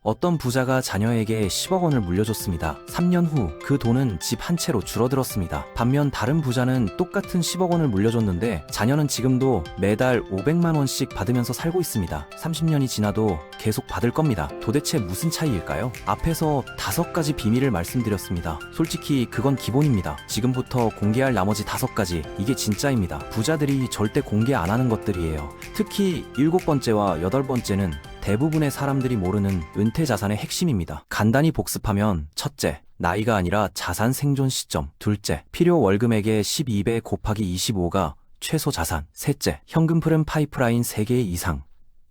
어떤 부자가 자녀에게 10억 원을 물려줬습니다. 3년 후 그 돈은 집 한 채로 줄어들었습니다. 반면 다른 부자는 똑같은 10억 원을 물려줬는데 자녀는 지금도 매달 500만 원씩 받으면서 살고 있습니다. 30년이 지나도 계속 받을 겁니다. 도대체 무슨 차이일까요? 앞에서 5가지 비밀을 말씀드렸습니다. 솔직히 그건 기본입니다. 지금부터 공개할 나머지 5가지, 이게 진짜입니다. 부자들이 절대 공개 안 하는 것들이에요. 특히 7번째와 8번째는 대부분의 사람들이 모르는 은퇴 자산의 핵심입니다. 간단히 복습하면: 첫째, 나이가 아니라 자산 생존 시점. 둘째, 필요 월금액의 12배 곱하기 25가 최소 자산. 셋째, 현금 흐름 파이프라인 3개 이상.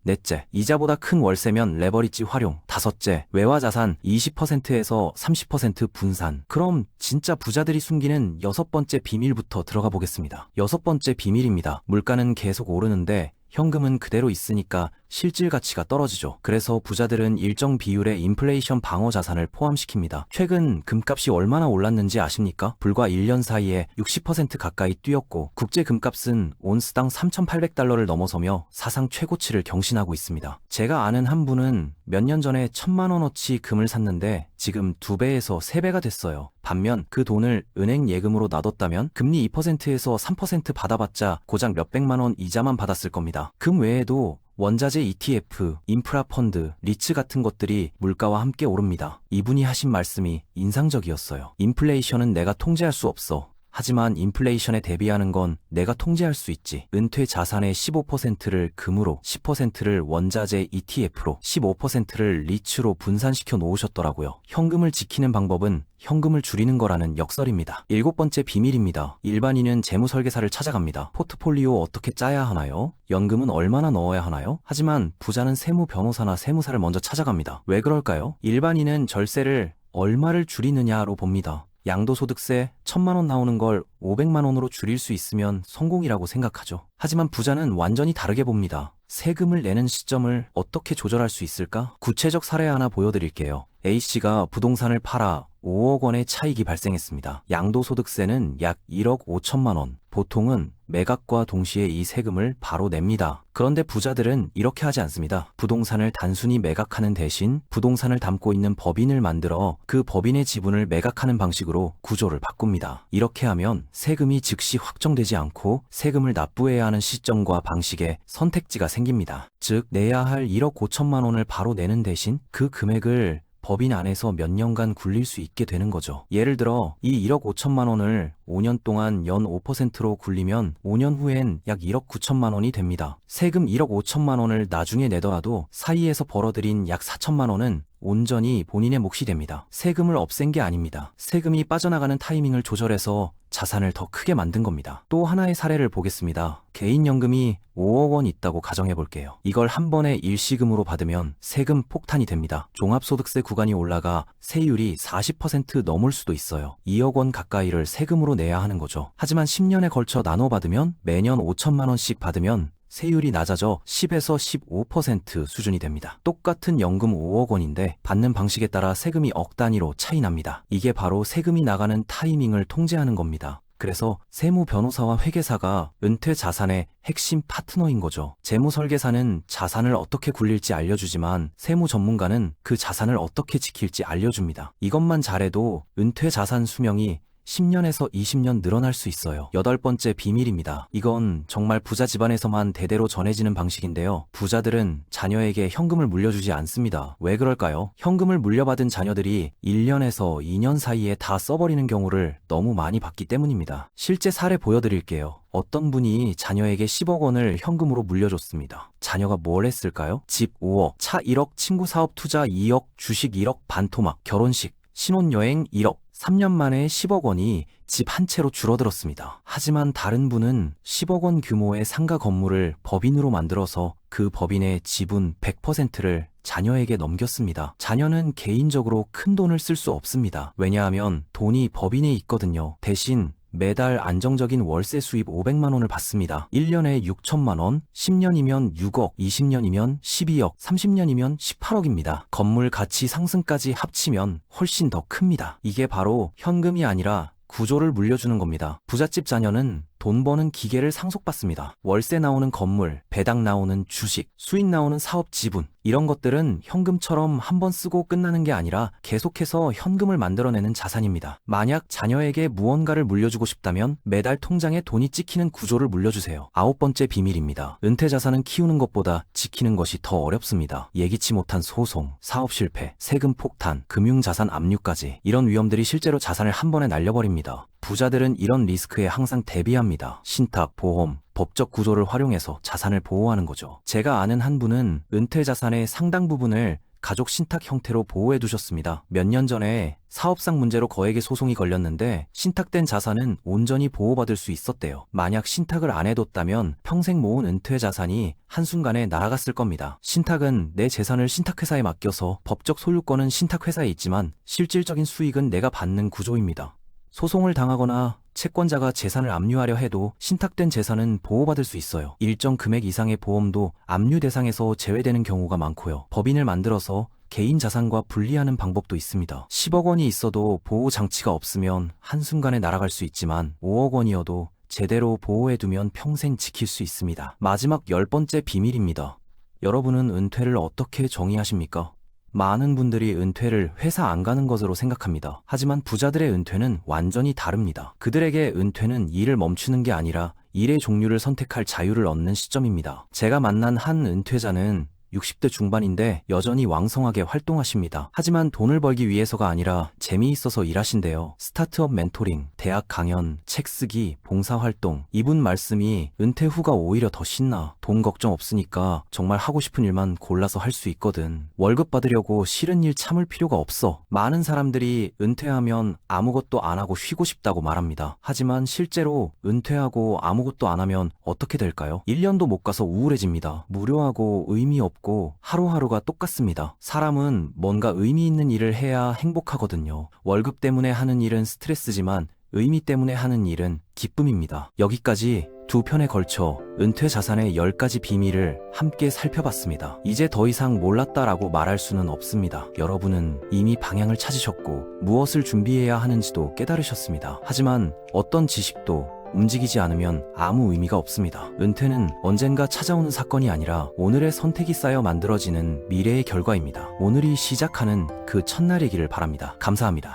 넷째, 이자보다 큰 월세면 레버리지 활용. 다섯째, 외화 자산 20%에서 30% 분산. 그럼 진짜 부자들이 숨기는 6번째 비밀부터 들어가 보겠습니다. 6번째 비밀입니다. 물가는 계속 오르는데 현금은 그대로 있으니까 실질 가치가 떨어지죠. 그래서 부자들은 일정 비율의 인플레이션 방어 자산을 포함시킵니다. 최근 금값이 얼마나 올랐는지 아십니까? 불과 1년 사이에 60% 가까이 뛰었고 국제 금값은 온스당 3,800달러를 넘어서며 사상 최고치를 경신하고 있습니다. 제가 아는 한 분은 몇 년 전에 1,000만 원어치 금을 샀는데 지금 2배에서 3배가 됐어요. 반면 그 돈을 은행 예금으로 놔뒀다면 금리 2%에서 3% 받아봤자 고작 몇백만 원 이자만 받았을 겁니다. 금 외에도 원자재 ETF, 인프라 펀드, 리츠 같은 것들이 물가와 함께 오릅니다. 이분이 하신 말씀이 인상적이었어요. 인플레이션은 내가 통제할 수 없어. 하지만 인플레이션에 대비하는 건 내가 통제할 수 있지. 은퇴 자산의 15%를 금으로, 10%를 원자재 ETF로, 15%를 리츠로 분산시켜 놓으셨더라고요. 현금을 지키는 방법은 현금을 줄이는 거라는 역설입니다. 7번째 비밀입니다. 일반인은 재무 설계사를 찾아갑니다. 포트폴리오 어떻게 짜야 하나요? 연금은 얼마나 넣어야 하나요? 하지만 부자는 세무 변호사나 세무사를 먼저 찾아갑니다. 왜 그럴까요? 일반인은 절세를 얼마를 줄이느냐로 봅니다. 양도소득세 1,000만 원 나오는 걸 500만 원으로 줄일 수 있으면 성공이라고 생각하죠. 하지만 부자는 완전히 다르게 봅니다. 세금을 내는 시점을 어떻게 조절할 수 있을까? 구체적 사례 하나 보여드릴게요. A씨가 부동산을 팔아 5억 원의 차익이 발생했습니다. 양도소득세는 약 1억 5천만 원. 보통은 매각과 동시에 이 세금을 바로 냅니다. 그런데 부자들은 이렇게 하지 않습니다. 부동산을 단순히 매각하는 대신 부동산을 담고 있는 법인을 만들어 그 법인의 지분을 매각하는 방식으로 구조를 바꿉니다. 이렇게 하면 세금이 즉시 확정되지 않고 세금을 납부해야 하는 시점과 방식에 선택지가 생깁니다. 즉 내야 할 1억 5천만 원을 바로 내는 대신 그 금액을 법인 안에서 몇 년간 굴릴 수 있게 되는 거죠. 예를 들어 이 1억 5천만 원을 5년 동안 연 5%로 굴리면 5년 후엔 약 1억 9천만 원이 됩니다. 세금 1억 5천만 원을 나중에 내더라도 사이에서 벌어들인 약 4천만 원은 온전히 본인의 몫이 됩니다. 세금을 없앤 게 아닙니다. 세금이 빠져나가는 타이밍을 조절해서 자산을 더 크게 만든 겁니다. 또 하나의 사례를 보겠습니다. 개인연금이 5억 원 있다고 가정해볼게요. 이걸 한 번에 일시금으로 받으면 세금 폭탄이 됩니다. 종합소득세 구간이 올라가 세율이 40% 넘을 수도 있어요. 2억 원 가까이를 세금으로 내야 하는 거죠. 하지만 10년에 걸쳐 나눠 받으면 매년 5천만 원씩 받으면 세율이 낮아져 10에서 15% 수준이 됩니다. 똑같은 연금 5억 원인데 받는 방식에 따라 세금이 억 단위로 차이 납니다. 이게 바로 세금이 나가는 타이밍을 통제하는 겁니다. 그래서 세무 변호사와 회계사가 은퇴 자산의 핵심 파트너인 거죠. 재무 설계사는 자산을 어떻게 굴릴지 알려주지만 세무 전문가는 그 자산을 어떻게 지킬지 알려줍니다. 이것만 잘해도 은퇴 자산 수명이 10년에서 20년 늘어날 수 있어요. 8번째 비밀입니다. 이건 정말 부자 집안에서만 대대로 전해지는 방식인데요. 부자들은 자녀에게 현금을 물려주지 않습니다. 왜 그럴까요? 현금을 물려받은 자녀들이 1년에서 2년 사이에 다 써버리는 경우를 너무 많이 봤기 때문입니다. 실제 사례 보여드릴게요. 어떤 분이 자녀에게 10억 원을 현금으로 물려줬습니다. 자녀가 뭘 했을까요? 집 5억, 차 1억, 친구 사업 투자 2억, 주식 1억, 반토막, 결혼식, 신혼여행 1억, 3년 만에 10억 원이 집 한 채로 줄어들었습니다. 하지만 다른 분은 10억 원 규모의 상가 건물을 법인으로 만들어서 그 법인의 지분 100%를 자녀에게 넘겼습니다. 자녀는 개인적으로 큰 돈을 쓸 수 없습니다. 왜냐하면 돈이 법인에 있거든요. 대신 매달 안정적인 월세 수입 500만 원을 받습니다. 1년에 6천만 원, 10년이면 6억, 20년이면 12억, 30년이면 18억입니다. 건물 가치 상승까지 합치면 훨씬 더 큽니다. 이게 바로 현금이 아니라 구조를 물려주는 겁니다. 부잣집 자녀는 돈 버는 기계를 상속받습니다. 월세 나오는 건물, 배당 나오는 주식, 수익 나오는 사업 지분, 이런 것들은 현금처럼 한번 쓰고 끝나는 게 아니라 계속해서 현금을 만들어내는 자산입니다. 만약 자녀에게 무언가를 물려주고 싶다면 매달 통장에 돈이 찍히는 구조를 물려주세요. 9번째 비밀입니다. 은퇴 자산은 키우는 것보다 지키는 것이 더 어렵습니다. 예기치 못한 소송, 사업 실패, 세금 폭탄, 금융자산 압류까지 이런 위험들이 실제로 자산을 한 번에 날려버립니다. 부자들은 이런 리스크에 항상 대비합니다. 신탁, 보험, 법적 구조를 활용해서 자산을 보호하는 거죠. 제가 아는 한 분은 은퇴 자산의 상당 부분을 가족 신탁 형태로 보호해 두셨습니다. 몇 년 전에 사업상 문제로 거액의 소송이 걸렸는데 신탁된 자산은 온전히 보호받을 수 있었대요. 만약 신탁을 안 해뒀다면 평생 모은 은퇴 자산이 한순간에 날아갔을 겁니다. 신탁은 내 재산을 신탁회사에 맡겨서 법적 소유권은 신탁회사에 있지만 실질적인 수익은 내가 받는 구조입니다. 소송을 당하거나 채권자가 재산을 압류하려 해도 신탁된 재산은 보호받을 수 있어요. 일정 금액 이상의 보험도 압류 대상에서 제외되는 경우가 많고요. 법인을 만들어서 개인 자산과 분리하는 방법도 있습니다. 10억 원이 있어도 보호 장치가 없으면 한순간에 날아갈 수 있지만 5억 원이어도 제대로 보호해두면 평생 지킬 수 있습니다. 마지막 10번째 비밀입니다. 여러분은 은퇴를 어떻게 정의하십니까? 많은 분들이 은퇴를 회사 안 가는 것으로 생각합니다. 하지만 부자들의 은퇴는 완전히 다릅니다. 그들에게 은퇴는 일을 멈추는 게 아니라 일의 종류를 선택할 자유를 얻는 시점입니다. 제가 만난 한 은퇴자는 60대 중반인데 여전히 왕성하게 활동하십니다. 하지만 돈을 벌기 위해서가 아니라 재미있어서 일하신대요. 스타트업 멘토링, 대학 강연, 책 쓰기, 봉사활동. 이분 말씀이 은퇴 후가 오히려 더 신나. 돈 걱정 없으니까 정말 하고 싶은 일만 골라서 할 수 있거든. 월급 받으려고 싫은 일 참을 필요가 없어. 많은 사람들이 은퇴하면 아무것도 안 하고 쉬고 싶다고 말합니다. 하지만 실제로 은퇴하고 아무것도 안 하면 어떻게 될까요? 1년도 못 가서 우울해집니다. 무료하고 의미 없고 하루하루가 똑같습니다. 사람은 뭔가 의미 있는 일을 해야 행복하거든요. 월급 때문에 하는 일은 스트레스지만 의미 때문에 하는 일은 기쁨입니다. 여기까지 두 편에 걸쳐 은퇴 자산의 10가지 비밀을 함께 살펴봤습니다. 이제 더 이상 몰랐다라고 말할 수는 없습니다. 여러분은 이미 방향을 찾으셨고 무엇을 준비해야 하는지도 깨달으셨습니다. 하지만 어떤 지식도 움직이지 않으면 아무 의미가 없습니다. 은퇴는 언젠가 찾아오는 사건이 아니라 오늘의 선택이 쌓여 만들어지는 미래의 결과입니다. 오늘이 시작하는 그 첫날이기를 바랍니다. 감사합니다.